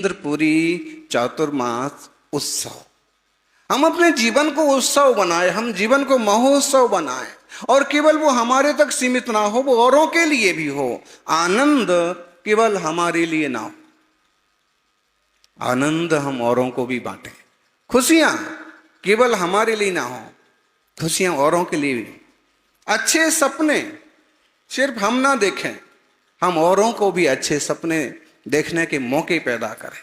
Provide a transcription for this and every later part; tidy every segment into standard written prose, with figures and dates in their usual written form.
इंद्रपुरी चातुर्मास उत्सव। हम अपने जीवन को उत्सव बनाए, हम जीवन को महोत्सव बनाए, और केवल वो हमारे तक सीमित ना हो, वो औरों के लिए भी हो। आनंद केवल हमारे लिए ना हो, आनंद हम औरों को भी बांटें। खुशियां केवल हमारे लिए ना हो, खुशियां औरों के लिए भी। अच्छे सपने सिर्फ हम ना देखें, हम औरों को भी अच्छे सपने देखने के मौके पैदा करें।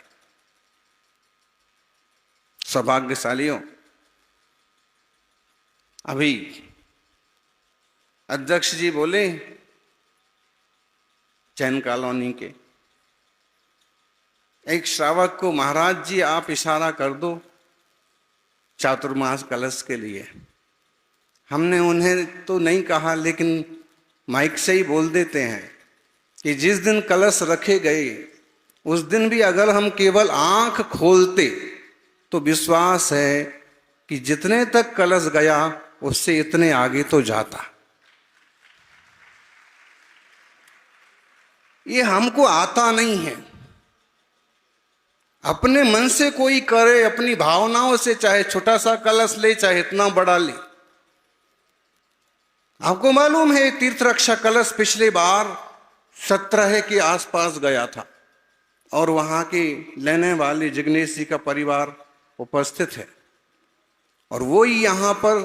सौभाग्यशालियों, अभी अध्यक्ष जी बोले जैन कॉलोनी के एक श्रावक को, महाराज जी आप इशारा कर दो चातुर्मास कलश के लिए। हमने उन्हें तो नहीं कहा, लेकिन माइक से ही बोल देते हैं कि जिस दिन कलश रखे गए उस दिन भी अगर हम केवल आंख खोलते तो विश्वास है कि जितने तक कलश गया उससे इतने आगे तो जाता। ये हमको आता नहीं है। अपने मन से कोई करे, अपनी भावनाओं से, चाहे छोटा सा कलश ले चाहे इतना बड़ा ले। आपको मालूम है तीर्थ रक्षा कलश पिछले बार 17 के आसपास गया था, और वहां के लेने वाले जिग्नेश जी का परिवार उपस्थित है, और वो ही यहां पर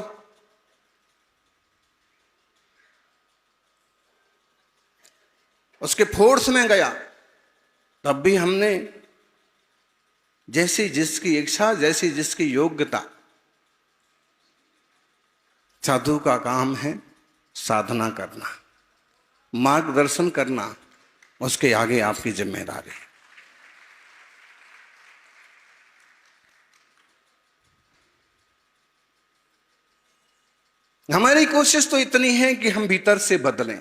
उसके फोर्स में गया। तब भी हमने जैसी जिसकी इच्छा, जैसी जिसकी योग्यता। साधु का काम है साधना करना, मार्गदर्शन करना, उसके आगे आपकी जिम्मेदारी है। हमारी कोशिश तो इतनी है कि हम भीतर से बदलें,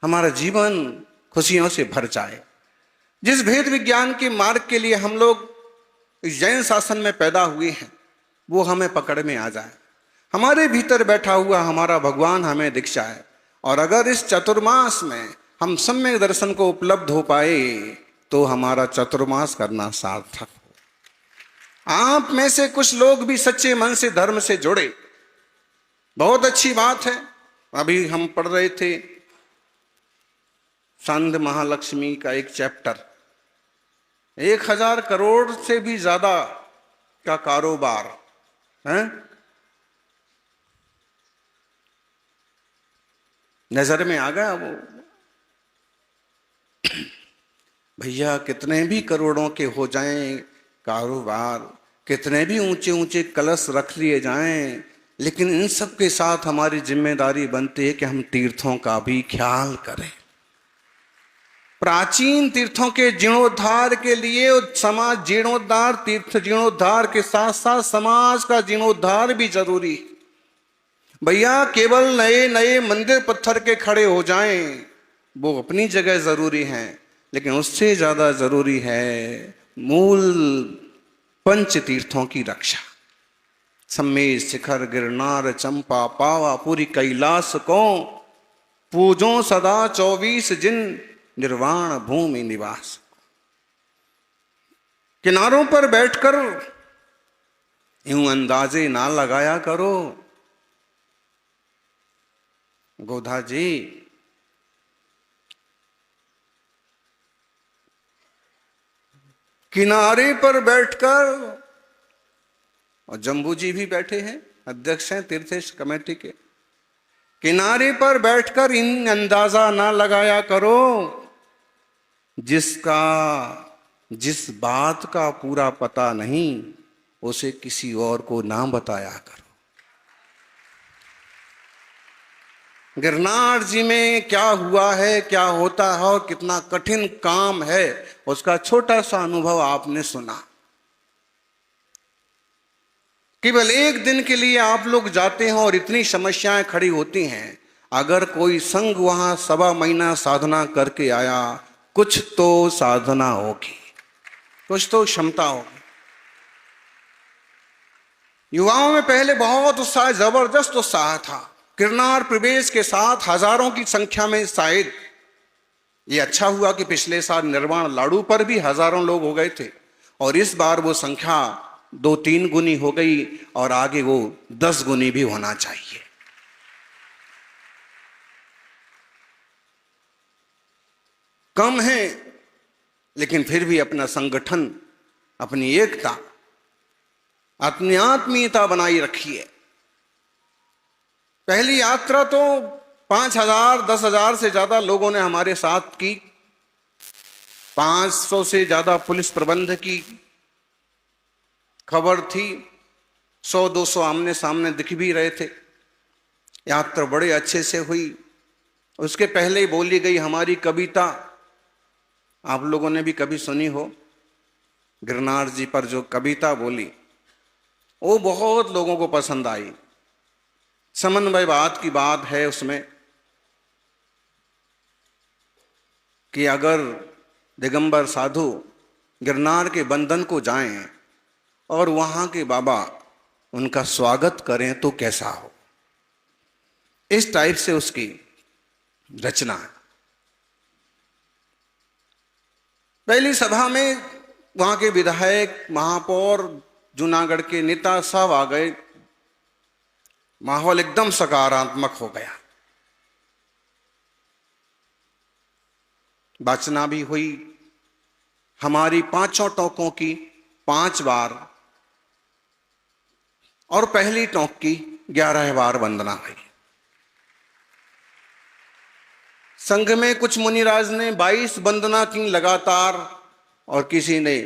हमारा जीवन खुशियों से भर जाए। जिस भेद विज्ञान के मार्ग के लिए हम लोग इस जैन शासन में पैदा हुए हैं वो हमें पकड़ में आ जाए, हमारे भीतर बैठा हुआ हमारा भगवान हमें दिख जाए, और अगर इस चतुर्मास में हम सम्यक दर्शन को उपलब्ध हो पाए तो हमारा चतुर्मास करना सार्थक हो। आप में से कुछ लोग भी सच्चे मन से धर्म से जुड़े, बहुत अच्छी बात है। अभी हम पढ़ रहे थे संध महालक्ष्मी का एक चैप्टर, 1000 करोड़ से भी ज्यादा का कारोबार है। नजर में आ गया वो। भैया कितने भी करोड़ों के हो जाएं कारोबार, कितने भी ऊंचे ऊंचे कलश रख लिए जाएं, लेकिन इन सब के साथ हमारी जिम्मेदारी बनती है कि हम तीर्थों का भी ख्याल करें। प्राचीन तीर्थों के जीर्णोद्धार के लिए समाज जीर्णोद्धार, तीर्थ जीर्णोद्धार के साथ साथ समाज का जीर्णोद्धार भी जरूरी है। भैया केवल नए नए मंदिर पत्थर के खड़े हो जाएं वो अपनी जगह जरूरी हैं, लेकिन उससे ज्यादा जरूरी है मूल पंच तीर्थों की रक्षा। सम्मेद शिखर गिरनार चंपा पावा पूरी कैलाश को, पूजो सदा 24 जिन निर्वाण भूमि निवास। किनारों पर बैठकर यूं अंदाजे ना लगाया करो गोधा जी, किनारे पर बैठकर, और जम्बू जी भी बैठे हैं, अध्यक्ष हैं तीर्थेश कमेटी के, किनारे पर बैठकर इन अंदाजा ना लगाया करो जिसका जिस बात का पूरा पता नहीं उसे किसी और को ना बताया करो। गिरनार जी में क्या हुआ है, क्या होता है और कितना कठिन काम है, उसका छोटा सा अनुभव आपने सुना। केवल एक दिन के लिए आप लोग जाते हैं और इतनी समस्याएं खड़ी होती हैं। अगर कोई संघ वहां 1.25 महीना साधना करके आया, कुछ तो साधना होगी, कुछ तो क्षमता होगी। युवाओं में पहले बहुत उत्साह, जबरदस्त उत्साह था। गिरनार प्रवेश के साथ हजारों की संख्या में शायद ये अच्छा हुआ कि पिछले साल निर्वाण लाड़ू पर भी हजारों लोग हो गए थे और इस बार वो संख्या 2-3 गुनी हो गई और आगे वो 10 गुनी भी होना चाहिए। कम है लेकिन फिर भी अपना संगठन, अपनी एकता, अपनी आत्मीयता बनाई रखिए। पहली यात्रा तो 5,000 10,000 से ज्यादा लोगों ने हमारे साथ की, 500 से ज्यादा पुलिस प्रबंध की खबर थी, 100-200 आमने सामने दिख भी रहे थे। यात्रा बड़े अच्छे से हुई। उसके पहले ही बोली गई हमारी कविता, आप लोगों ने भी कभी सुनी हो, गिरनार जी पर जो कविता बोली वो बहुत लोगों को पसंद आई। समन्वयवाद की बात है उसमें कि अगर दिगंबर साधु गिरनार के बंधन को जाएं और वहां के बाबा उनका स्वागत करें तो कैसा हो, इस टाइप से उसकी रचना है। पहली सभा में वहां के विधायक, महापौर, जूनागढ़ के नेता सब आ गए। माहौल एकदम सकारात्मक हो गया। वाचना भी हुई हमारी 5 टोंकों की 5 बार और पहली टोंक की 11 बार वंदना हुई। संघ में कुछ मुनिराज ने 22 वंदना की लगातार और किसी ने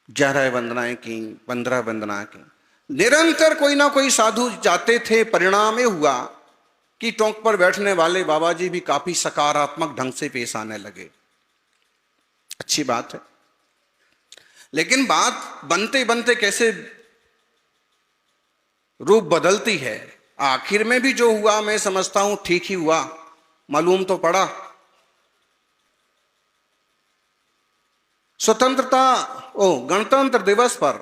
11 वंदनाएं की, 15 वंदना की। निरंतर कोई ना कोई साधु जाते थे। परिणाम ये हुआ कि टोंक पर बैठने वाले बाबा जी भी काफी सकारात्मक ढंग से पेश आने लगे। अच्छी बात है, लेकिन बात बनते बनते कैसे रूप बदलती है। आखिर में भी जो हुआ मैं समझता हूं ठीक ही हुआ, मालूम तो पड़ा। गणतंत्र दिवस पर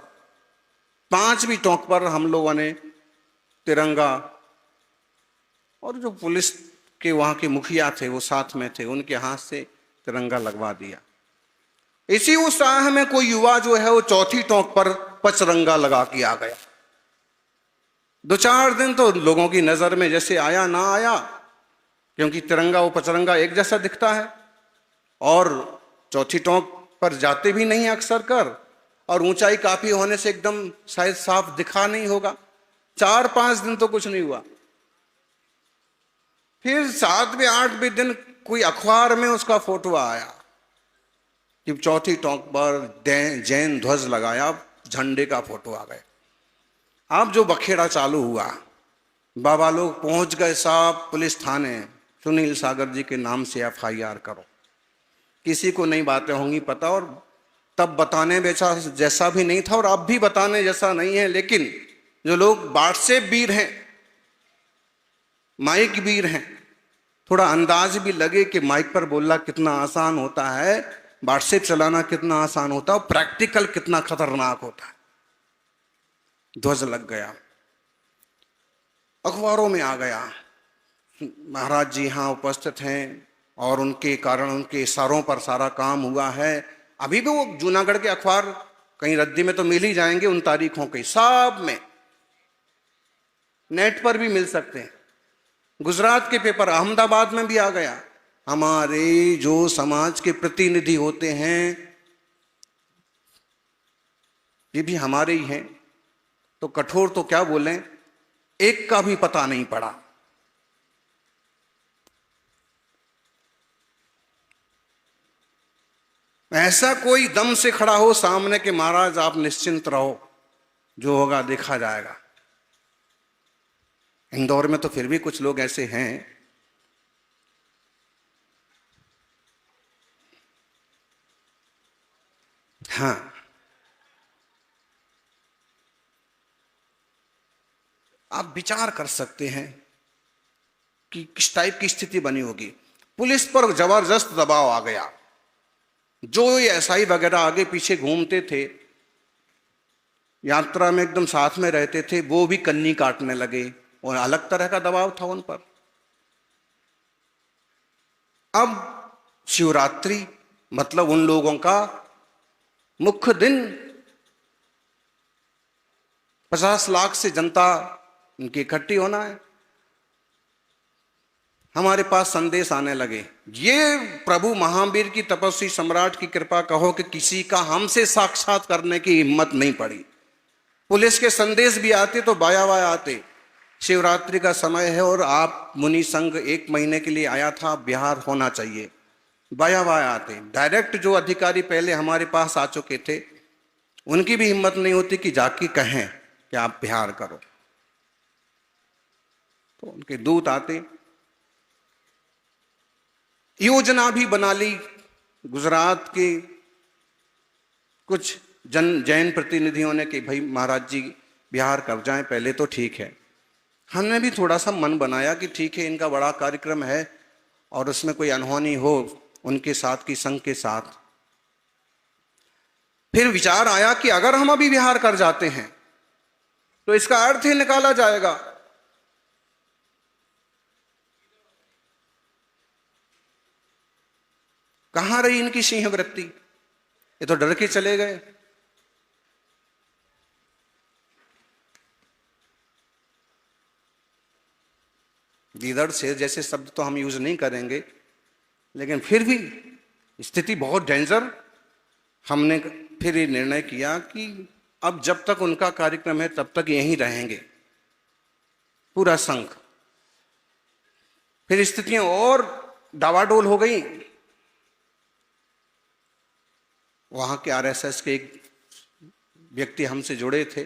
5वीं टोंक पर हम लोगों ने तिरंगा, और जो पुलिस के वहां के मुखिया थे वो साथ में थे, उनके हाथ से तिरंगा लगवा दिया। इसी उत्साह में कोई युवा जो है वो 4थी टोंक पर पचरंगा लगा के आ गया। 2-4 दिन तो लोगों की नजर में जैसे आया ना आया, क्योंकि तिरंगा वो पचरंगा एक जैसा दिखता है और 4थी टोंक पर जाते भी नहीं अक्सर कर, और ऊंचाई काफी होने से एकदम शायद साफ दिखा नहीं होगा। 4-5 दिन तो कुछ नहीं हुआ। फिर 7वें 8वें दिन कोई अखबार में उसका फोटो आया कि 4थी टोंक पर जैन ध्वज लगाया, झंडे का फोटो आ गया। अब जो बखेड़ा चालू हुआ, बाबा लोग पहुंच गए साहब पुलिस थाने, सुनील सागर जी के नाम से FIR करो। किसी को नई बातें होंगी पता, और तब बताने जैसा भी नहीं था और अब भी बताने जैसा नहीं है। लेकिन जो लोग व्हाट्सएप वीर हैं, माइक वीर हैं, थोड़ा अंदाज भी लगे कि माइक पर बोलना कितना आसान होता है, व्हाट्सएप चलाना कितना आसान होता है और प्रैक्टिकल कितना खतरनाक होता है। ध्वज लग गया, अखबारों में आ गया, महाराज जी यहाँ उपस्थित हैं और उनके कारण, उनके इशारों पर सारा काम हुआ है। अभी भी वो जूनागढ़ के अखबार कहीं रद्दी में तो मिल ही जाएंगे उन तारीखों के, सब में नेट पर भी मिल सकते हैं। गुजरात के पेपर अहमदाबाद में भी आ गया। हमारे जो समाज के प्रतिनिधि होते हैं ये भी हमारे ही हैं, तो कठोर तो क्या बोलें, एक का भी पता नहीं पड़ा। ऐसा कोई दम से खड़ा हो सामने के महाराज आप निश्चिंत रहो, जो होगा देखा जाएगा। इंदौर में तो फिर भी कुछ लोग ऐसे हैं। हाँ, आप विचार कर सकते हैं कि किस टाइप की स्थिति बनी होगी। पुलिस पर जबरदस्त दबाव आ गया। जो ये SI वगैरह आगे पीछे घूमते थे, यात्रा में एकदम साथ में रहते थे, वो भी कन्नी काटने लगे और अलग तरह का दबाव था उन पर। अब शिवरात्रि मतलब उन लोगों का मुख्य दिन। 50 लाख से जनता उनकी इकट्ठी होना है। हमारे पास संदेश आने लगे, ये प्रभु महावीर की तपस्वी सम्राट की कृपा कहो कि किसी का हमसे साक्षात करने की हिम्मत नहीं पड़ी। पुलिस के संदेश भी आते तो बाया बाया आते। शिवरात्रि का समय है और आप मुनि संघ 1 महीने के लिए आया था, बिहार होना चाहिए, बाया बाया आते। डायरेक्ट जो अधिकारी पहले हमारे पास आ चुके थे उनकी भी हिम्मत नहीं होती कि जाके कहें कि आप बिहार करो, तो उनके दूत आते। योजना भी बना ली गुजरात के कुछ जैन प्रतिनिधियों ने कि भाई महाराज जी बिहार कब जाएं, पहले तो ठीक है। हमने भी थोड़ा सा मन बनाया कि ठीक है, इनका बड़ा कार्यक्रम है और उसमें कोई अनहोनी हो उनके साथ की संघ के साथ। फिर विचार आया कि अगर हम अभी बिहार कर जाते हैं तो इसका अर्थ ही निकाला जाएगा। कहां रही इनकी सिंह वृत्ति, ये तो डर के चले गए। गीदड़ शेर जैसे शब्द तो हम यूज नहीं करेंगे, लेकिन फिर भी स्थिति बहुत डेंजर। हमने फिर ये निर्णय किया कि अब जब तक उनका कार्यक्रम है तब तक यहीं रहेंगे पूरा संघ। फिर स्थितियां और डावाडोल हो गई। वहां के आरएसएस के एक व्यक्ति हमसे जुड़े थे,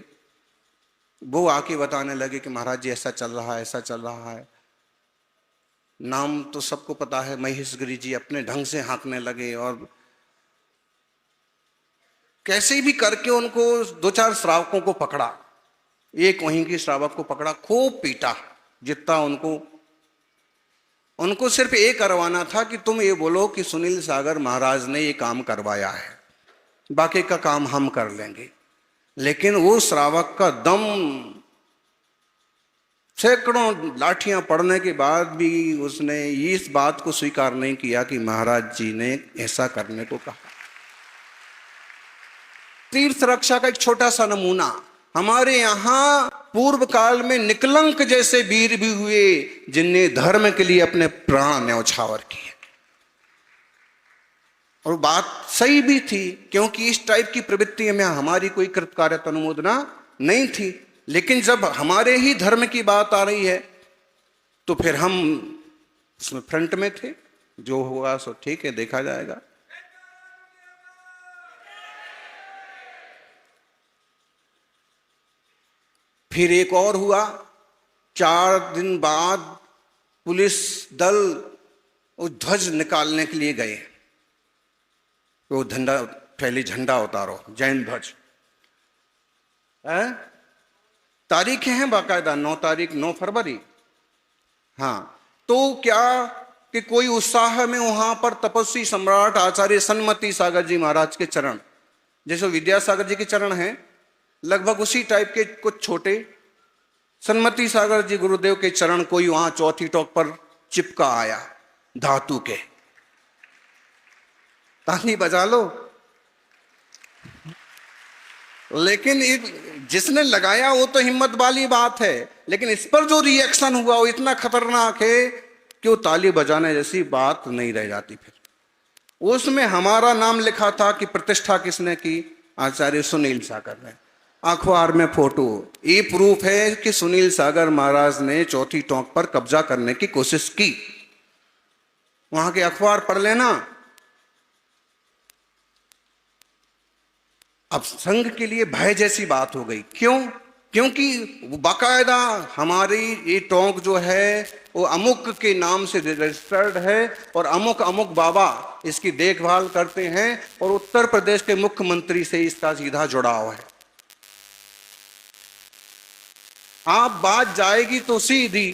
वो आके बताने लगे कि महाराज जी ऐसा चल रहा है, ऐसा चल रहा है। नाम तो सबको पता है, महेश गिरी जी अपने ढंग से हाँकने लगे और कैसे भी करके उनको 2-4 श्रावकों को पकड़ा। एक वहीं के श्रावक को पकड़ा, खूब पीटा जितना उनको सिर्फ ये करवाना था कि तुम ये बोलो कि सुनील सागर महाराज ने ये काम करवाया है, बाकी का काम हम कर लेंगे। लेकिन वो श्रावक का दम, सैकड़ों लाठियां पड़ने के बाद भी उसने इस बात को स्वीकार नहीं किया कि महाराज जी ने ऐसा करने को कहा। तीर्थ रक्षा का एक छोटा सा नमूना, हमारे यहां पूर्व काल में निकलंक जैसे वीर भी हुए जिनने धर्म के लिए अपने प्राण न्यौछावर किए। और बात सही भी थी, क्योंकि इस टाइप की प्रवृत्ति में हमारी कोई कृतकार्यता अनुमोदना नहीं थी। लेकिन जब हमारे ही धर्म की बात आ रही है तो फिर हम उसमें फ्रंट में थे। जो होगा सो ठीक है, देखा जाएगा। फिर एक और हुआ, 4 दिन बाद पुलिस दल वो ध्वज निकालने के लिए गए। वो झंडा उतारो, जैन ध्वज। तारीखें हैं बाकायदा, 9 तारीख 9 फरवरी। हाँ, तो क्या कि कोई उत्साह में वहां पर तपस्वी सम्राट आचार्य सन्मति सागर जी महाराज के चरण, जैसे विद्यासागर जी के चरण हैं, लगभग उसी टाइप के कुछ छोटे सन्मति सागर जी गुरुदेव के चरण कोई वहां चौथी टॉक पर चिपका आया धातु के। ताली बजा लो। लेकिन जिसने लगाया वो तो हिम्मत वाली बात है, लेकिन इस पर जो रिएक्शन हुआ वो इतना खतरनाक है कि वो ताली बजाने जैसी बात नहीं रह जाती। फिर उसमें हमारा नाम लिखा था कि प्रतिष्ठा किसने की, आचार्य सुनील सागर ने। अखबार में फोटो, ये प्रूफ है कि सुनील सागर महाराज ने चौथी टोंक पर कब्जा करने की कोशिश की। वहां के अखबार पढ़ लेना। अब संघ के लिए भय जैसी बात हो गई। क्यों? क्योंकि बाकायदा हमारी ये टोंक जो है वो अमुक के नाम से रजिस्टर्ड है और अमुक अमुक बाबा इसकी देखभाल करते हैं और उत्तर प्रदेश के मुख्यमंत्री से इसका सीधा जुड़ाव है। आप बात जाएगी तो सीधी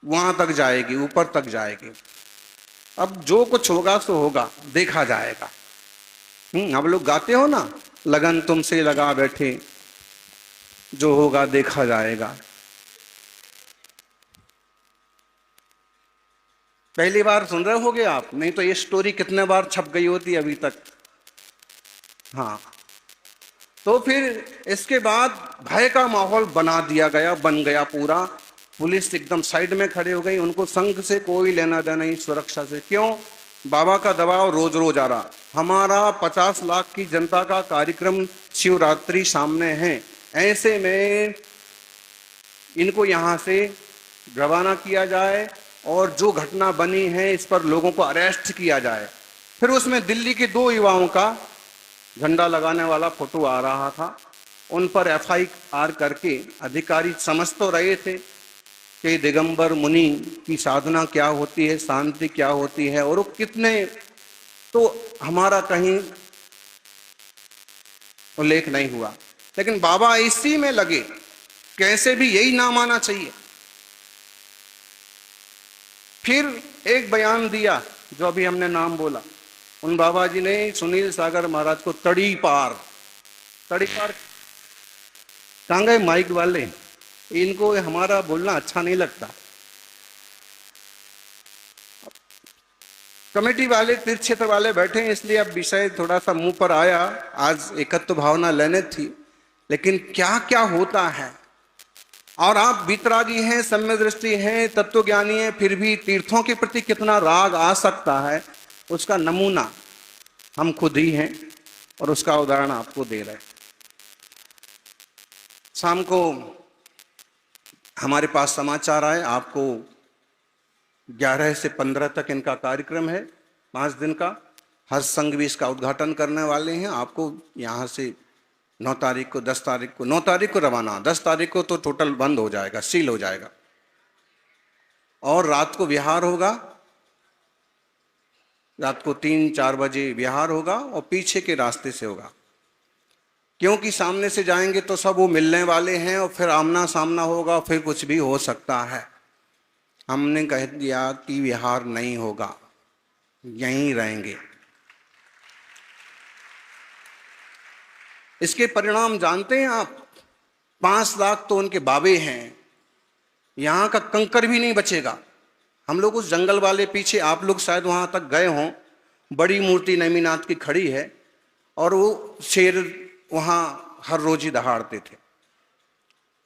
वहां तक जाएगी, ऊपर तक जाएगी। अब जो कुछ होगा सो होगा, देखा जाएगा। अब लोग गाते हो ना, लगन तुमसे लगा बैठे, जो होगा देखा जाएगा। पहली बार सुन रहे होगे आप, नहीं तो ये स्टोरी कितने बार छप गई होती अभी तक। हाँ, तो फिर इसके बाद भय का माहौल बना दिया गया, बन गया पूरा। पुलिस एकदम साइड में खड़े हो गई, उनको संघ से कोई लेना देना नहीं, सुरक्षा से। क्यों? बाबा का दबाव रोज रोज आ रहा। हमारा 50 लाख की जनता का कार्यक्रम शिवरात्रि सामने है, ऐसे में इनको यहां से रवाना किया जाए और जो घटना बनी है इस पर लोगों को अरेस्ट किया जाए। फिर उसमें दिल्ली के 2 युवाओं का झंडा लगाने वाला फोटो आ रहा था, उन पर FIR करके अधिकारी समझ तो रहे थे कि दिगंबर मुनि की साधना क्या होती है, शांति क्या होती है, और वो कितने, तो हमारा कहीं उल्लेख नहीं हुआ। लेकिन बाबा इसी में लगे, कैसे भी यही नाम आना चाहिए। फिर एक बयान दिया जो अभी हमने नाम बोला, उन बाबा जी ने सुनील सागर महाराज को तड़ी पार कहाँ गए माइक वाले, इनको हमारा बोलना अच्छा नहीं लगता। कमेटी वाले तीर्थ क्षेत्र वाले बैठे हैं, इसलिए अब विषय थोड़ा सा मुंह पर आया। आज एकत्व भावना लेने थी, लेकिन क्या क्या होता है। और आप वितरागी हैं, सम्य दृष्टि हैं, तत्वज्ञानी हैं, फिर भी तीर्थों के प्रति कितना राग आ सकता है, उसका नमूना हम खुद ही हैं और उसका उदाहरण आपको दे रहे हैं। शाम को हमारे पास समाचार आए, आपको 11 से 15 तक इनका कार्यक्रम है, 5 दिन का। हर संघ भी इसका उद्घाटन करने वाले हैं। आपको यहाँ से 9 तारीख को, 10 तारीख को, 9 तारीख को रवाना, 10 तारीख को तो टोटल बंद हो जाएगा, सील हो जाएगा। और रात को विहार होगा, रात को 3-4 बजे विहार होगा और पीछे के रास्ते से होगा, क्योंकि सामने से जाएंगे तो सब वो मिलने वाले हैं और फिर आमना सामना होगा, फिर कुछ भी हो सकता है। हमने कह दिया कि विहार नहीं होगा, यहीं रहेंगे। इसके परिणाम जानते हैं आप? 5 लाख तो उनके बाबे हैं, यहां का कंकर भी नहीं बचेगा। हम लोग उस जंगल वाले पीछे, आप लोग शायद वहां तक गए हों, बड़ी मूर्ति नेमिनाथ की खड़ी है और वो शेर वहां हर रोज ही दहाड़ते थे।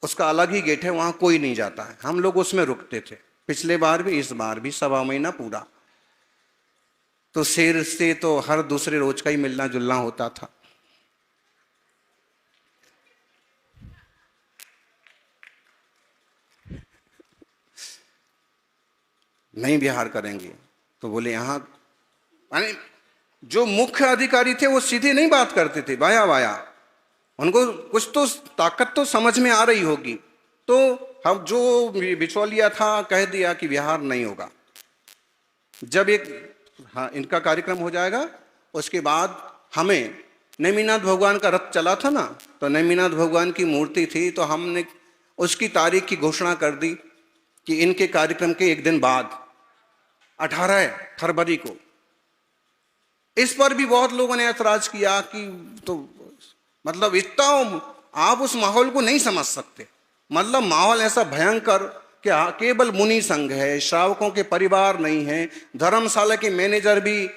उसका अलग ही गेट है, वहां कोई नहीं जाता है। हम लोग उसमें रुकते थे, पिछले बार भी, इस बार भी, 1.25 महीना पूरा। तो शेर से तो हर दूसरे रोज का ही मिलना जुलना होता था। नहीं विहार करेंगे तो बोले यहाँ, यानी जो मुख्य अधिकारी थे वो सीधे नहीं बात करते थे, वाया वाया। उनको कुछ तो ताकत तो समझ में आ रही होगी, तो हम जो बिचौलिया था कह दिया कि विहार नहीं होगा। जब इनका कार्यक्रम हो जाएगा उसके बाद हमें, नेमिनाथ भगवान का रथ चला था ना, तो नेमिनाथ भगवान की मूर्ति थी, तो हमने उसकी तारीख की घोषणा कर दी कि इनके कार्यक्रम के 1 दिन बाद 18 फरवरी को। इस पर भी बहुत लोगों ने ऐतराज किया कि तो मतलब इतना आप उस माहौल को नहीं समझ सकते। मतलब माहौल ऐसा भयंकर कि केवल मुनि संघ है, श्रावकों के परिवार नहीं है। धर्मशाला के मैनेजर भी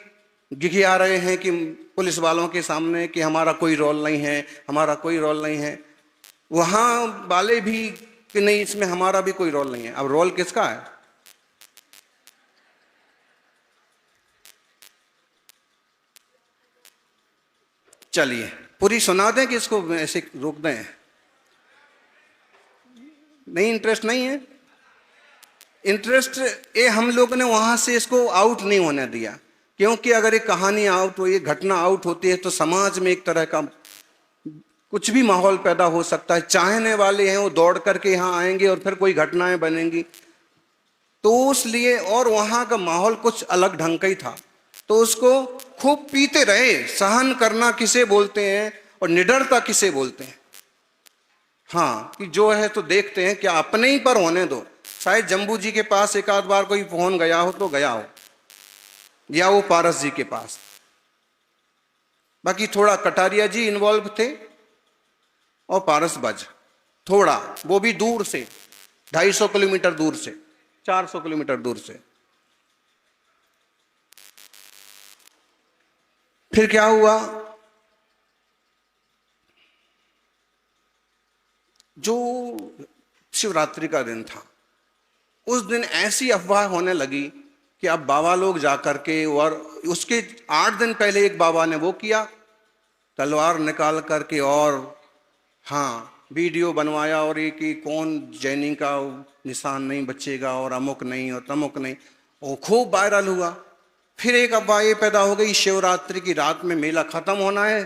गिघिया रहे हैं कि पुलिस वालों के सामने कि हमारा कोई रोल नहीं है, हमारा कोई रोल नहीं है। वहां वाले भी कि नहीं, इसमें हमारा भी कोई रोल नहीं है। अब रोल किसका है? चलिए पूरी सुना दें कि इसको ऐसे रोक दें? नहीं, इंटरेस्ट नहीं है। इंटरेस्ट ये हम लोग ने वहां से इसको आउट नहीं होने दिया, क्योंकि अगर ये कहानी आउट हो, ये घटना आउट होती है तो समाज में एक तरह का कुछ भी माहौल पैदा हो सकता है। चाहने वाले हैं वो दौड़ करके यहाँ आएंगे और फिर कोई घटनाएं बनेंगी। तो इसलिए, और वहां का माहौल कुछ अलग ढंग का ही था, तो उसको खूब पीते रहे। सहन करना किसे बोलते हैं और निडरता किसे बोलते हैं? हाँ, कि जो है तो देखते हैं, क्या अपने ही पर होने दो। शायद जम्बू जी के पास एक आध बार कोई फोन गया हो तो गया हो, या वो पारस जी के पास। बाकी थोड़ा कटारिया जी इन्वॉल्व थे और पारस बज थोड़ा, वो भी दूर से, 250 किलोमीटर दूर से, 400 किलोमीटर दूर से। फिर क्या हुआ, जो शिवरात्रि का दिन था उस दिन ऐसी अफवाह होने लगी कि अब बाबा लोग जाकर के, और उसके 8 दिन पहले एक बाबा ने वो किया, तलवार निकाल करके और हाँ वीडियो बनवाया, और ये कि कौन जैनी का निशान नहीं बचेगा और अमुक नहीं और तमुक नहीं, वो खूब वायरल हुआ। फिर एक अफवाह ये पैदा हो गई, शिवरात्रि की रात में मेला खत्म होना है,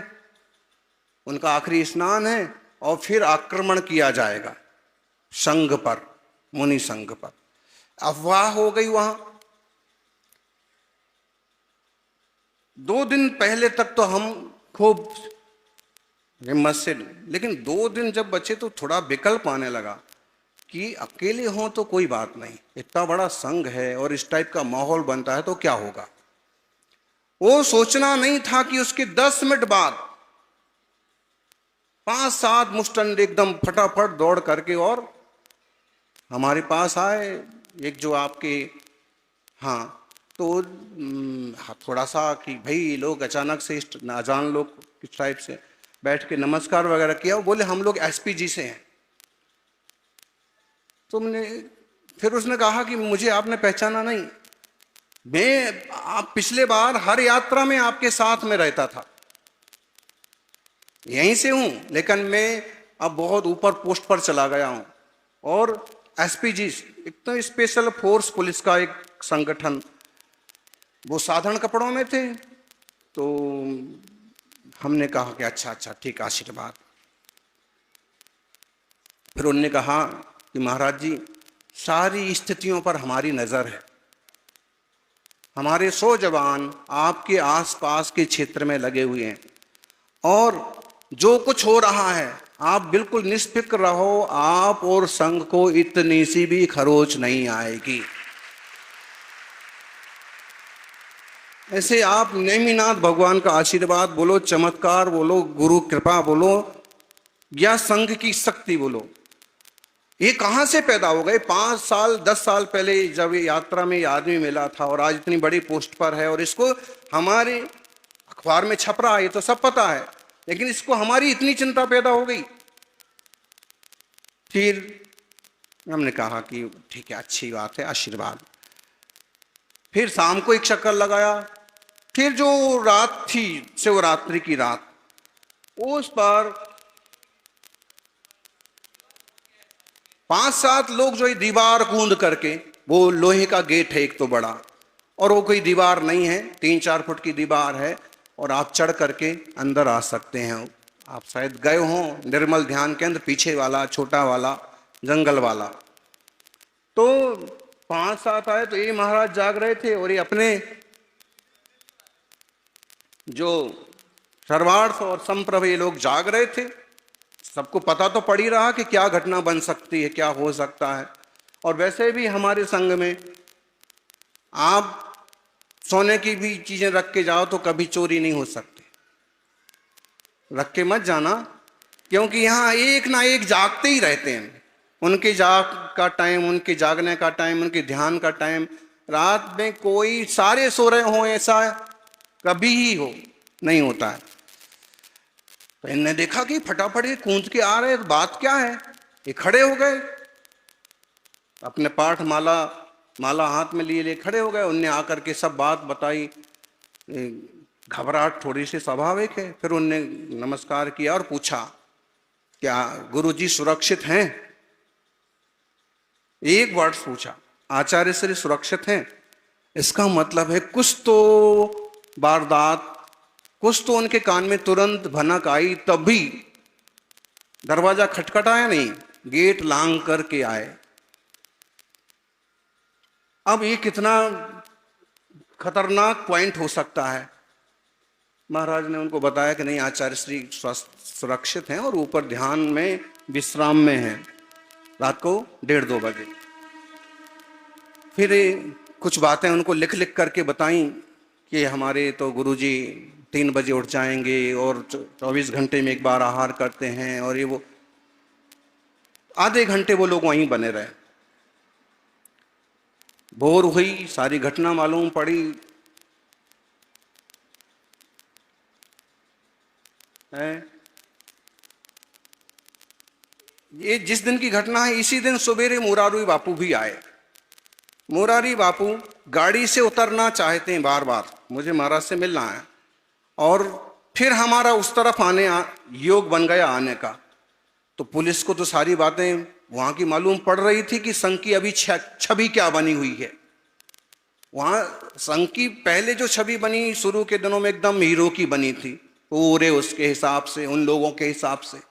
उनका आखिरी स्नान है, और फिर आक्रमण किया जाएगा संघ पर, मुनि संघ पर। अफवाह हो गई वहां। 2 दिन पहले तक तो हम खूब हिम्मत से, लेकिन 2 दिन जब बचे तो थोड़ा विकल्प आने लगा कि अकेले हों तो कोई बात नहीं, इतना बड़ा संघ है और इस टाइप का माहौल बनता है तो क्या होगा। वो सोचना नहीं था कि उसके 10 मिनट बाद 5-7 मुस्टंड एकदम फटाफट दौड़ करके और हमारे पास आए। एक जो आपके हाँ तो थोड़ा सा कि भाई लोग अचानक से अजान लोग किस टाइप से बैठ के नमस्कार वगैरह किया, वो बोले हम लोग एसपीजी से हैं। तो मैंने फिर उसने कहा कि मुझे आपने पहचाना नहीं, मैं आप पिछले बार हर यात्रा में आपके साथ में रहता था, यहीं से हूं, लेकिन मैं अब बहुत ऊपर पोस्ट पर चला गया हूं। और एसपीजी एक तो स्पेशल फोर्स पुलिस का एक संगठन, वो साधारण कपड़ों में थे। तो हमने कहा कि अच्छा अच्छा ठीक, आशीर्वाद। फिर उन्होंने कहा कि महाराज जी सारी स्थितियों पर हमारी नजर है, हमारे 100 जवान आपके आसपास के क्षेत्र में लगे हुए हैं, और जो कुछ हो रहा है आप बिल्कुल निष्फिक्र रहो, आप और संघ को इतनी सी भी खरोच नहीं आएगी। ऐसे आप नेमिनाथ भगवान का आशीर्वाद बोलो, चमत्कार बोलो, गुरु कृपा बोलो, या संघ की शक्ति बोलो, ये कहां से पैदा हो गए। 5 साल 10 साल पहले जब ये यात्रा में ये आदमी मिला था और आज इतनी बड़ी पोस्ट पर है, और इसको हमारे अखबार में छप रहा है, ये तो सब पता है, लेकिन इसको हमारी इतनी चिंता पैदा हो गई। फिर हमने कहा कि ठीक है, अच्छी बात है, आशीर्वाद। फिर शाम को एक चक्कर लगाया। फिर जो रात थी शिवरात्रि की रात, उस पर 5-7 लोग जो है दीवार कूद करके, वो लोहे का गेट है एक तो बड़ा, और वो कोई दीवार नहीं है, 3-4 फुट की दीवार है, और आप चढ़ करके अंदर आ सकते हैं। आप शायद गए हों निर्मल ध्यान केंद्र, पीछे वाला छोटा वाला जंगल वाला। तो 5-7 आए, तो ये महाराज जाग रहे थे, और ये अपने जो सर्वार्थ और संप्रभ ये लोग जाग रहे थे। सबको पता तो पड़ ही रहा कि क्या घटना बन सकती है, क्या हो सकता है। और वैसे भी हमारे संघ में आप सोने की भी चीजें रख के जाओ तो कभी चोरी नहीं हो सकती, रख के मत जाना, क्योंकि यहाँ एक ना एक जागते ही रहते हैं। उनके जाग का टाइम, उनके जागने का टाइम, उनके ध्यान का टाइम, रात में कोई सारे सो रहे हो ऐसा कभी ही हो नहीं होता है। तो इनने देखा कि फटाफट ये कूद के आ रहे, बात क्या है। ये खड़े हो गए, अपने पाठ माला हाथ में लिए खड़े हो गए। उनने आकर के सब बात बताई। घबराहट थोड़ी सी स्वाभाविक है। फिर उनने नमस्कार किया और पूछा, क्या गुरुजी सुरक्षित हैं? एक वर्ड पूछा, आचार्य श्री सुरक्षित हैं? इसका मतलब है कुछ तो वारदात, कुछ तो उनके कान में तुरंत भनक आई, तभी दरवाजा खटखटाया नहीं, गेट लांग करके आए। अब ये कितना खतरनाक पॉइंट हो सकता है। महाराज ने उनको बताया कि नहीं, आचार्य श्री सुरक्षित हैं और ऊपर ध्यान में विश्राम में हैं, रात को 1:30-2 बजे। फिर कुछ बातें उनको लिख लिख करके बताई कि हमारे तो गुरुजी 3 बजे उठ जाएंगे और 24 घंटे में एक बार आहार करते हैं, और ये वो आधे घंटे वो लोग वहीं बने रहे। बोर हुई, सारी घटना मालूम पड़ी। हैं। ये जिस दिन की घटना है, इसी दिन सवेरे मुरारी बापू भी आए। मुरारी बापू गाड़ी से उतरना चाहते हैं बार बार, मुझे महाराज से मिलना है, और फिर हमारा उस तरफ योग बन गया आने का। तो पुलिस को तो सारी बातें वहां की मालूम पड़ रही थी कि संघ की अभी छवि क्या बनी हुई है। वहां संघ की पहले जो छवि बनी शुरू के दिनों में एकदम हीरो की बनी थी, पूरे उसके हिसाब से, उन लोगों के हिसाब से।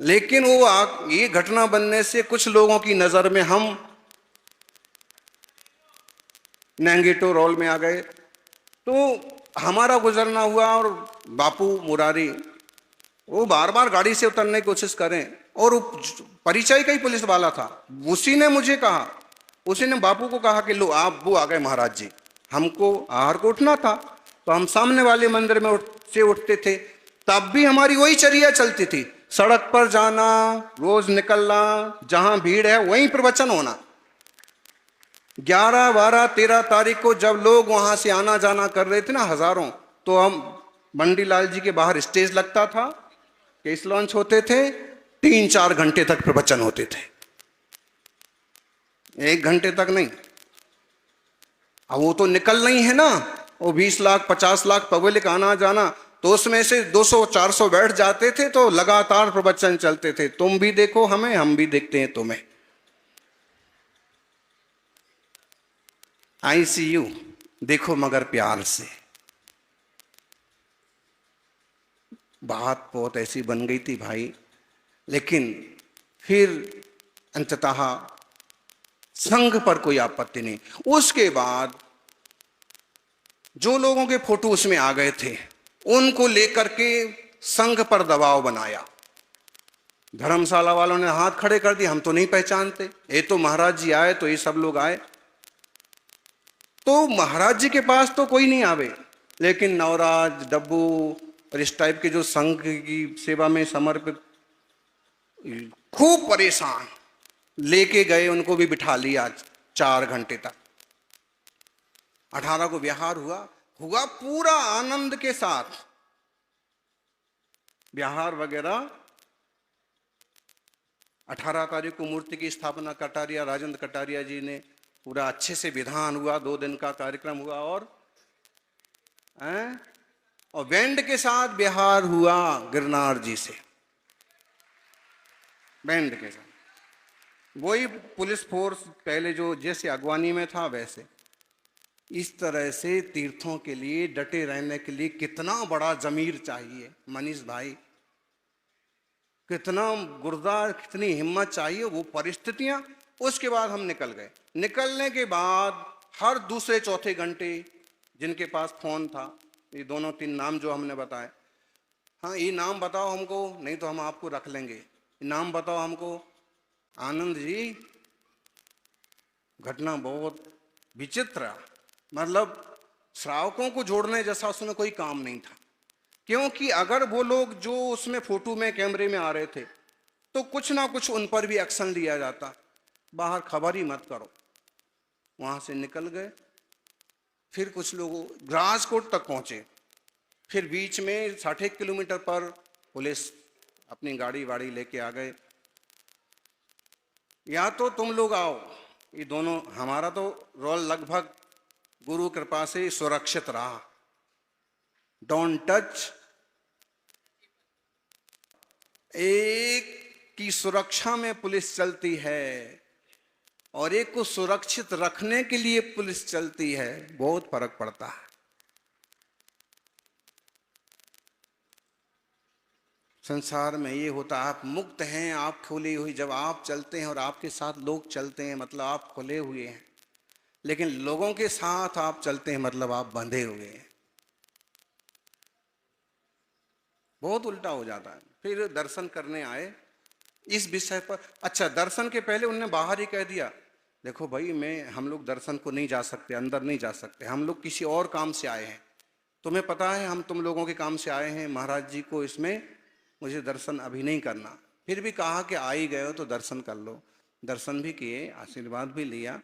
लेकिन ये घटना बनने से कुछ लोगों की नजर में हम नेगेटिव रोल में आ गए। तो हमारा गुजरना हुआ, और बापू मुरारी वो बार बार गाड़ी से उतरने की कोशिश करें, और परिचय का ही पुलिस वाला था। उसी ने मुझे कहा, उसी ने बापू को कहा कि लो आप वो आ गए महाराज जी। हमको आहार को उठना था, तो हम सामने वाले मंदिर में से उठते थे। तब भी हमारी वही चर्या चलती थी, सड़क पर जाना, रोज निकलना, जहां भीड़ है वहीं प्रवचन होना। 11, 12, 13 तारीख को जब लोग वहां से आना जाना कर रहे थे ना हजारों, तो हम बंडीलाल जी के बाहर स्टेज लगता था, केस लॉन्च होते थे, 3-4 घंटे तक प्रवचन होते थे, 1 घंटे तक नहीं। अब वो तो निकल नहीं है ना, वो 20 लाख 50 लाख पब्लिक आना जाना, तो उसमें से 200-400 बैठ जाते थे, तो लगातार प्रवचन चलते थे। तुम भी देखो हमें, हम भी देखते हैं तुम्हें। ICU देखो मगर प्यार से। बात बहुत ऐसी बन गई थी भाई, लेकिन फिर अंततः संघ पर कोई आपत्ति नहीं। उसके बाद जो लोगों के फोटो उसमें आ गए थे, उनको लेकर के संघ पर दबाव बनाया। धर्मशाला वालों ने हाथ खड़े कर दिए, हम तो नहीं पहचानते, ये तो महाराज जी आए तो ये सब लोग आए। तो महाराज जी के पास तो कोई नहीं आवे, लेकिन नवराज, डब्बू और इस टाइप के जो संघ की सेवा में समर्पित, खूब परेशान लेके गए, उनको भी बिठा लिया 4 घंटे तक। 18 को विहार हुआ पूरा आनंद के साथ। विहार वगैरह 18 तारीख को मूर्ति की स्थापना कटारिया, राजेंद्र कटारिया जी ने पूरा अच्छे से विधान हुआ, 2 दिन का कार्यक्रम हुआ, और बैंड के साथ बिहार हुआ गिरनार जी से, बैंड के साथ। वही पुलिस फोर्स पहले जो जैसे अगवानी में था वैसे। इस तरह से तीर्थों के लिए डटे रहने के लिए कितना बड़ा जमीर चाहिए मनीष भाई, कितना गुर्दा, कितनी हिम्मत चाहिए, वो परिस्थितियां। उसके बाद हम निकल गए। निकलने के बाद हर दूसरे चौथे घंटे जिनके पास फोन था, ये 2-3 नाम जो हमने बताए, हाँ ये नाम बताओ हमको, नहीं तो हम आपको रख लेंगे, नाम बताओ हमको। आनंद जी, घटना बहुत विचित्र, मतलब श्रावकों को जोड़ने जैसा उसमें कोई काम नहीं था। क्योंकि अगर वो लोग जो उसमें फोटो में कैमरे में आ रहे थे, तो कुछ ना कुछ उन पर भी एक्शन लिया जाता। बाहर खबर ही मत करो। वहां से निकल गए, फिर कुछ लोग राजकोट तक पहुंचे, फिर बीच में 60 किलोमीटर पर पुलिस अपनी गाड़ी वाड़ी लेके आ गए, या तो तुम लोग आओ। ये दोनों, हमारा तो रोल लगभग गुरु कृपा से सुरक्षित रहा। Don't touch. एक की सुरक्षा में पुलिस चलती है और एक को सुरक्षित रखने के लिए पुलिस चलती है, बहुत फर्क पड़ता है। संसार में ये होता है, आप मुक्त हैं, आप खुली हुई, जब आप चलते हैं और आपके साथ लोग चलते हैं मतलब आप खुले हुए हैं, लेकिन लोगों के साथ आप चलते हैं मतलब आप बंधे हुए हैं। बहुत उल्टा हो जाता है। फिर दर्शन करने आए इस विषय पर। अच्छा, दर्शन के पहले उन्होंने बाहर ही कह दिया, देखो भाई हम लोग दर्शन को नहीं जा सकते, अंदर नहीं जा सकते, हम लोग किसी और काम से आए हैं। तुम्हें पता है हम तुम लोगों के काम से आए हैं, महाराज जी को इसमें मुझे दर्शन अभी नहीं करना। फिर भी कहा कि आ ही गए हो तो दर्शन कर लो। दर्शन भी किए, आशीर्वाद भी लिया।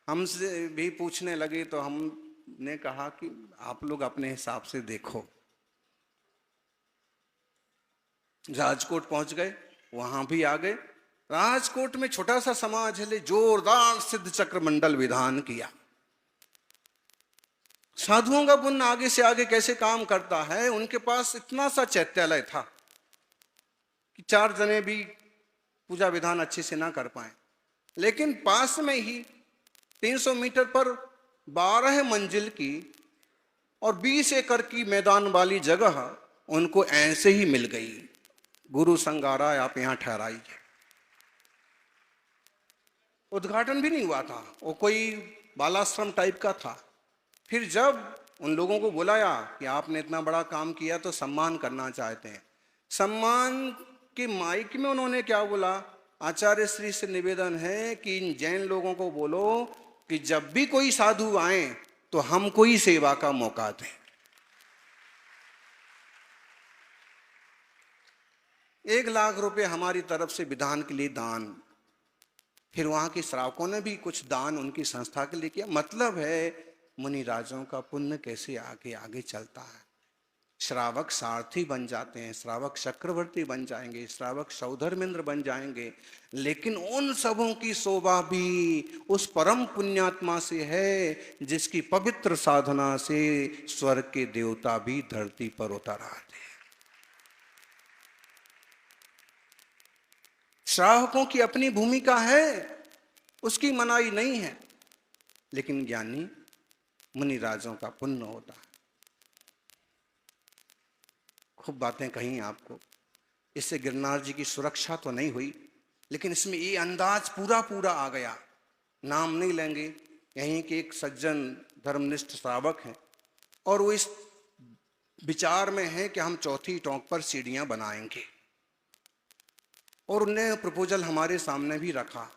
हमसे भी पूछने लगे तो हमने कहा कि आप लोग अपने हिसाब से देखो। राजकोट पहुंच गए, वहां भी आ गए। राजकोट में छोटा सा समाज है, जोरदार सिद्ध चक्र मंडल विधान किया। साधुओं का पुण्य आगे से आगे कैसे काम करता है। उनके पास इतना सा चैत्यालय था कि 4 जने भी पूजा विधान अच्छे से ना कर पाए, लेकिन पास में ही 300 मीटर पर 12 मंजिल की और 20 एकड़ की मैदान वाली जगह उनको ऐसे ही मिल गई। गुरु संघ आ रहा है, आप यहां ठहराइए। उद्घाटन भी नहीं हुआ था, वो कोई बालाश्रम टाइप का था। फिर जब उन लोगों को बुलाया कि आपने इतना बड़ा काम किया तो सम्मान करना चाहते हैं, सम्मान के माइक में उन्होंने क्या बोला, आचार्य श्री से निवेदन है कि इन जैन लोगों को बोलो कि जब भी कोई साधु आए तो हमको ही सेवा का मौका दें। 1 लाख रुपए हमारी तरफ से विधान के लिए दान। फिर वहां के श्रावकों ने भी कुछ दान उनकी संस्था के लिए किया। मतलब है मुनि राजों का पुण्य कैसे आगे आगे चलता है। श्रावक सारथी बन जाते हैं, श्रावक चक्रवर्ती बन जाएंगे, श्रावक सौधर्मेंद्र बन जाएंगे, लेकिन उन सबों की शोभा भी उस परम पुण्यात्मा से है जिसकी पवित्र साधना से स्वर्ग के देवता भी धरती पर उतर आते हैं। श्रावकों की अपनी भूमिका है, उसकी मनाही नहीं है, लेकिन ज्ञानी मुनि राजों का पुण्य होता है। खूब बातें कही आपको, इससे गिरनार जी की सुरक्षा तो नहीं हुई, लेकिन इसमें ये अंदाज पूरा पूरा आ गया। नाम नहीं लेंगे, यहीं के एक सज्जन धर्मनिष्ठ श्रावक हैं और वो इस विचार में है कि हम चौथी टोंक पर सीढ़ियां बनाएंगे, और उन्हें प्रपोजल हमारे सामने भी रखा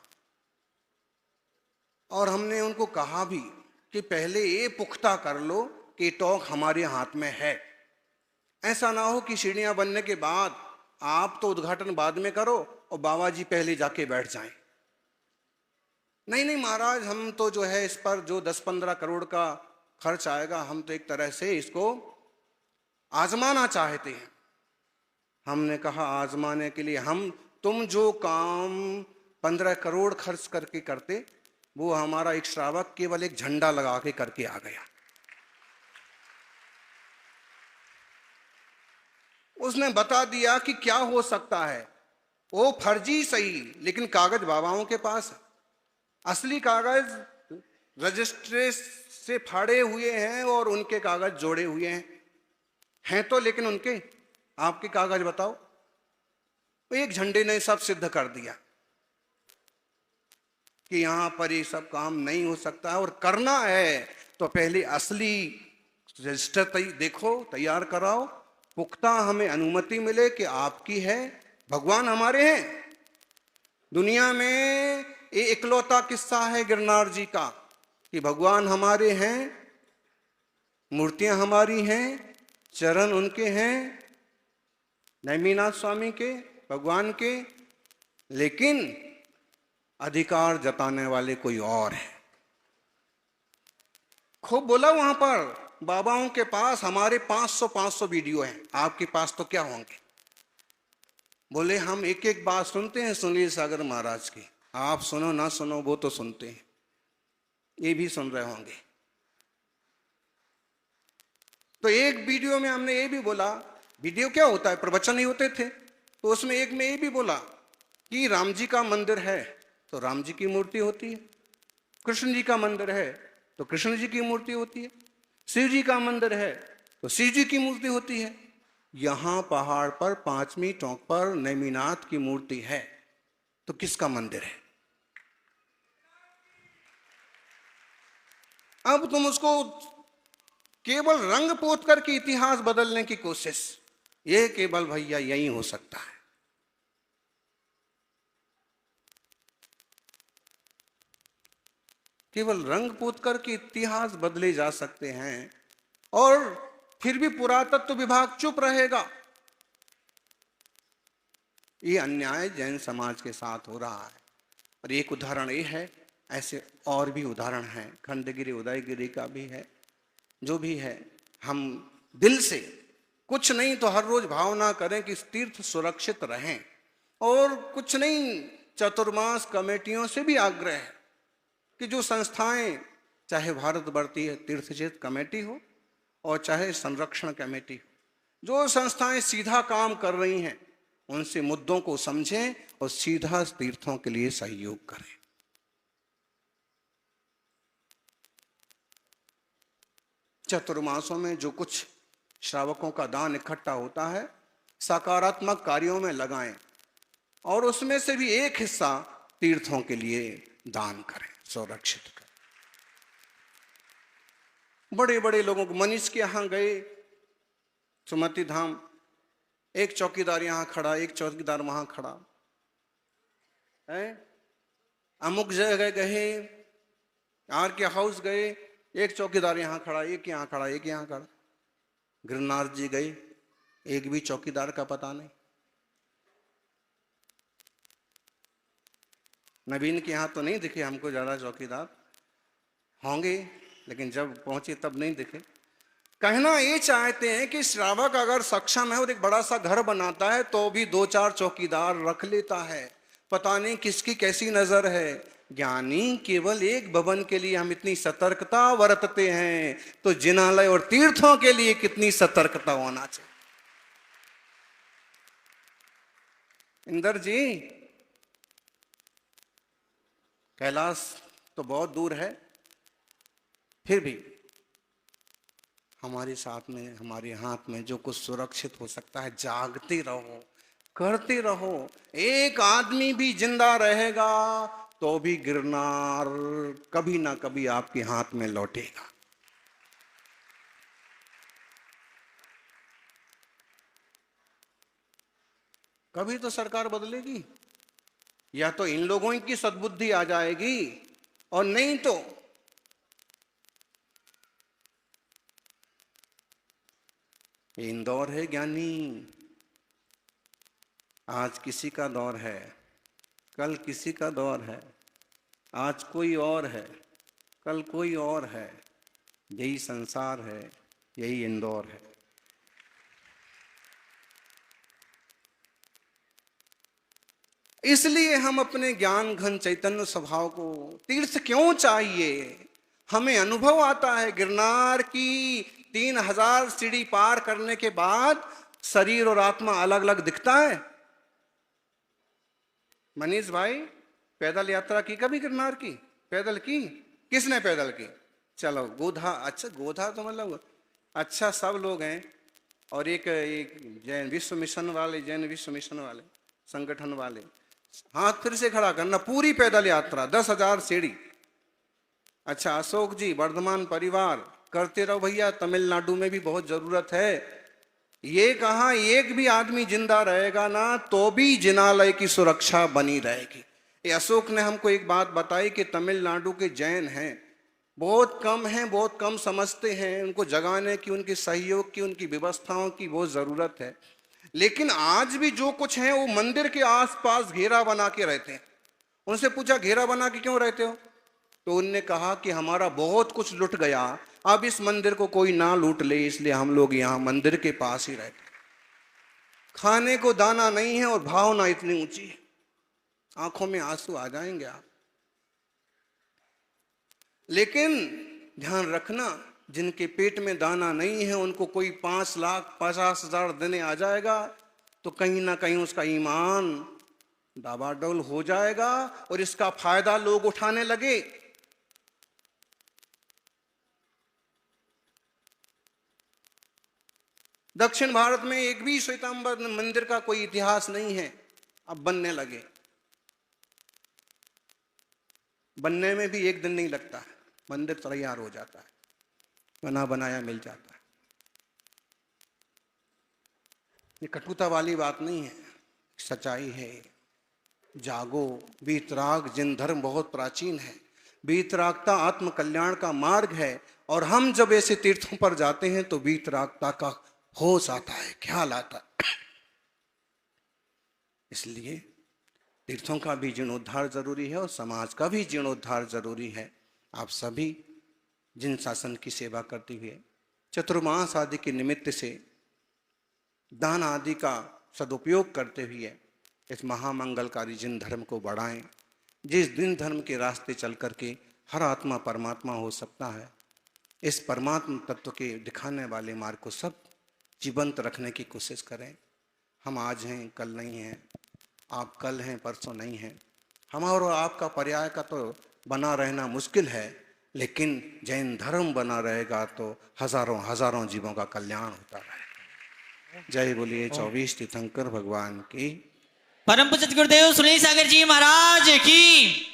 और हमने उनको कहा भी कि पहले ये पुख्ता कर लो कि टोंक हमारे हाथ में है। ऐसा ना हो कि सीढ़ियां बनने के बाद आप तो उद्घाटन बाद में करो और बाबा जी पहले जाके बैठ जाएं। नहीं नहीं महाराज, हम तो जो है इस पर जो 10-15 करोड़ का खर्च आएगा, हम तो एक तरह से इसको आजमाना चाहते हैं। हमने कहा आजमाने के लिए तुम जो काम 15 करोड़ खर्च करके करते, वो हमारा एक श्रावक केवल एक झंडा लगा के करके आ गया। उसने बता दिया कि क्या हो सकता है। वो फर्जी सही, लेकिन कागज बाबाओं के पास है। असली कागज रजिस्ट्री से फाड़े हुए हैं और उनके कागज जोड़े हुए हैं तो, लेकिन उनके आपके कागज बताओ। एक झंडे ने सब सिद्ध कर दिया कि यहां पर ये सब काम नहीं हो सकता है, और करना है तो पहले असली रजिस्टर देखो, तैयार कराओ, पुख्ता हमें अनुमति मिले कि आपकी है। भगवान हमारे हैं। दुनिया में ये इकलौता किस्सा है गिरनार जी का कि भगवान हमारे हैं, मूर्तियां हमारी हैं, चरण उनके हैं, नेमिनाथ स्वामी के, भगवान के, लेकिन अधिकार जताने वाले कोई और है। खूब बोला वहां पर, बाबाओं के पास हमारे 500 वीडियो हैं, आपके पास तो क्या होंगे। बोले हम एक एक बात सुनते हैं सुनील सागर महाराज की, आप सुनो ना सुनो वो तो सुनते हैं, ये भी सुन रहे होंगे। तो एक वीडियो में हमने ये भी बोला, वीडियो क्या होता है, प्रवचन ही होते थे, तो उसमें एक में ये भी बोला कि राम जी का मंदिर है तो राम जी की मूर्ति होती है, कृष्ण जी का मंदिर है तो कृष्ण जी की मूर्ति होती है, शिव जी का मंदिर है तो शिव जी की मूर्ति होती है। यहां पहाड़ पर 5वीं टोंक पर नेमिनाथ की मूर्ति है तो किसका मंदिर है। अब तुम उसको केवल रंग पोत करके इतिहास बदलने की कोशिश, ये केवल भैया यही हो सकता है। केवल रंग पोत करके इतिहास बदले जा सकते हैं, और फिर भी पुरातत्व विभाग चुप रहेगा। ये अन्याय जैन समाज के साथ हो रहा है। और एक उदाहरण ये है, ऐसे और भी उदाहरण हैं, खंडगिरी उदयगिरी का भी है। जो भी है, हम दिल से कुछ नहीं तो हर रोज भावना करें कि तीर्थ सुरक्षित रहें। और कुछ नहीं, चतुर्मास कमेटियों से भी आग्रह है कि जो संस्थाएं, चाहे भारत भारतीय तीर्थक्षेत्र कमेटी हो और चाहे संरक्षण कमेटी हो, जो संस्थाएं सीधा काम कर रही हैं उनसे मुद्दों को समझें और सीधा तीर्थों के लिए सहयोग करें। चतुर्मासों में जो कुछ श्रावकों का दान इकट्ठा होता है सकारात्मक कार्यों में लगाएं और उसमें से भी एक हिस्सा तीर्थों के लिए दान करें, सुरक्षित करें। बड़े बड़े लोगों को, मनीष के यहां गए सुमति धाम, एक चौकीदार यहां खड़ा, एक चौकीदार वहां खड़ा है। अमुक जगह गए, आर के हाउस गए, एक चौकीदार यहां खड़ा, एक यहां खड़ा, एक यहां खड़ा। गिरनार जी गए, एक भी चौकीदार का पता नहीं। नवीन के यहां तो नहीं दिखे हमको ज्यादा चौकीदार, होंगे लेकिन जब पहुंचे तब नहीं दिखे। कहना ये चाहते हैं कि श्रावक अगर सक्षम है और एक बड़ा सा घर बनाता है तो भी 2-4 चौकीदार रख लेता है। पता नहीं किसकी कैसी नजर है। ज्ञानी केवल एक भवन के लिए हम इतनी सतर्कता बरतते हैं, तो जिनालय और तीर्थों के लिए कितनी सतर्कता होना चाहिए। इंदर जी, कैलाश तो बहुत दूर है, फिर भी हमारे साथ में, हमारे हाथ में जो कुछ सुरक्षित हो सकता है, जागते रहो, करते रहो। एक आदमी भी जिंदा रहेगा तो भी गिरनार कभी ना कभी आपके हाथ में लौटेगा। कभी तो सरकार बदलेगी, या तो इन लोगों की सद्बुद्धि आ जाएगी, और नहीं तो इंदौर है ज्ञानी, आज किसी का दौर है, कल किसी का दौर है, आज कोई और है, कल कोई और है। यही संसार है, यही इंदौर है। इसलिए हम अपने ज्ञान घन चैतन्य स्वभाव को, तीर्थ क्यों चाहिए? हमें अनुभव आता है गिरनार की 3000 सीढ़ी पार करने के बाद शरीर और आत्मा अलग अलग दिखता है। मनीष भाई, पैदल यात्रा की कभी गिरनार की? पैदल की? किसने पैदल की? चलो गोधा, अच्छा गोधा तो मतलब अच्छा सब लोग हैं, और एक जैन विश्व मिशन वाले, जैन विश्व मिशन वाले संगठन वाले, हाथ फिर से खड़ा करना, पूरी पैदल यात्रा 10,000 सीढ़ी। अच्छा अशोक जी, वर्धमान परिवार, करते रहो भैया, तमिलनाडु में भी बहुत जरूरत है। ये कहा एक भी आदमी जिंदा रहेगा ना तो भी जिनालय की सुरक्षा बनी रहेगी। ये अशोक ने हमको एक बात बताई कि तमिलनाडु के जैन हैं, बहुत कम हैं, बहुत कम समझते हैं, उनको जगाने की, उनके सहयोग की, उनकी व्यवस्थाओं की बहुत जरूरत है। लेकिन आज भी जो कुछ है वो मंदिर के आसपास घेरा बना के रहते हैं। उनसे पूछा घेरा बना के क्यों रहते हो? तो उनने कहा कि हमारा बहुत कुछ लुट गया, अब इस मंदिर को कोई ना लूट ले, इसलिए हम लोग यहाँ मंदिर के पास ही रहते। खाने को दाना नहीं है और भावना इतनी ऊंची है, आंखों में आंसू आ जाएंगे आप। लेकिन ध्यान रखना, जिनके पेट में दाना नहीं है उनको कोई 5,50,000 देने आ जाएगा तो कहीं ना कहीं उसका ईमान डाबाडोल हो जाएगा और इसका फायदा लोग उठाने लगे। दक्षिण भारत में एक भी श्वेतांबर मंदिर का कोई इतिहास नहीं है, अब बनने लगे। बनने में भी एक दिन नहीं लगता है, मंदिर तैयार हो जाता है, बना बनाया मिल जाता है। ये कटुता वाली बात नहीं है, सच्चाई है। जागो, वीतराग जिन धर्म बहुत प्राचीन है, वीतरागता आत्म कल्याण का मार्ग है, और हम जब ऐसे तीर्थों पर जाते हैं तो वीतरागता का होश आता है, ख्याल आता है। इसलिए तीर्थों का भी जीर्णोद्धार जरूरी है और समाज का भी जीर्णोद्धार जरूरी है। आप सभी जिन शासन की सेवा करते हुए चतुर्मास आदि के निमित्त से दान आदि का सदुपयोग करते हुए इस महामंगलकारी जिन धर्म को बढ़ाएं, जिस दिन धर्म के रास्ते चल करके हर आत्मा परमात्मा हो सकता है, इस परमात्मा तत्व के दिखाने वाले मार्ग को सब जीवंत रखने की कोशिश करें। हम आज हैं, कल नहीं हैं, आप कल हैं, परसों नहीं हैं। हमारा और आपका पर्याय का तो बना रहना मुश्किल है, लेकिन जैन धर्म बना रहेगा तो हजारों हजारों जीवों का कल्याण होता रहेगा। जय बोलिए 24 तीर्थंकर भगवान की। परम पूज्य गुरुदेव सुनील सागर जी महाराज की।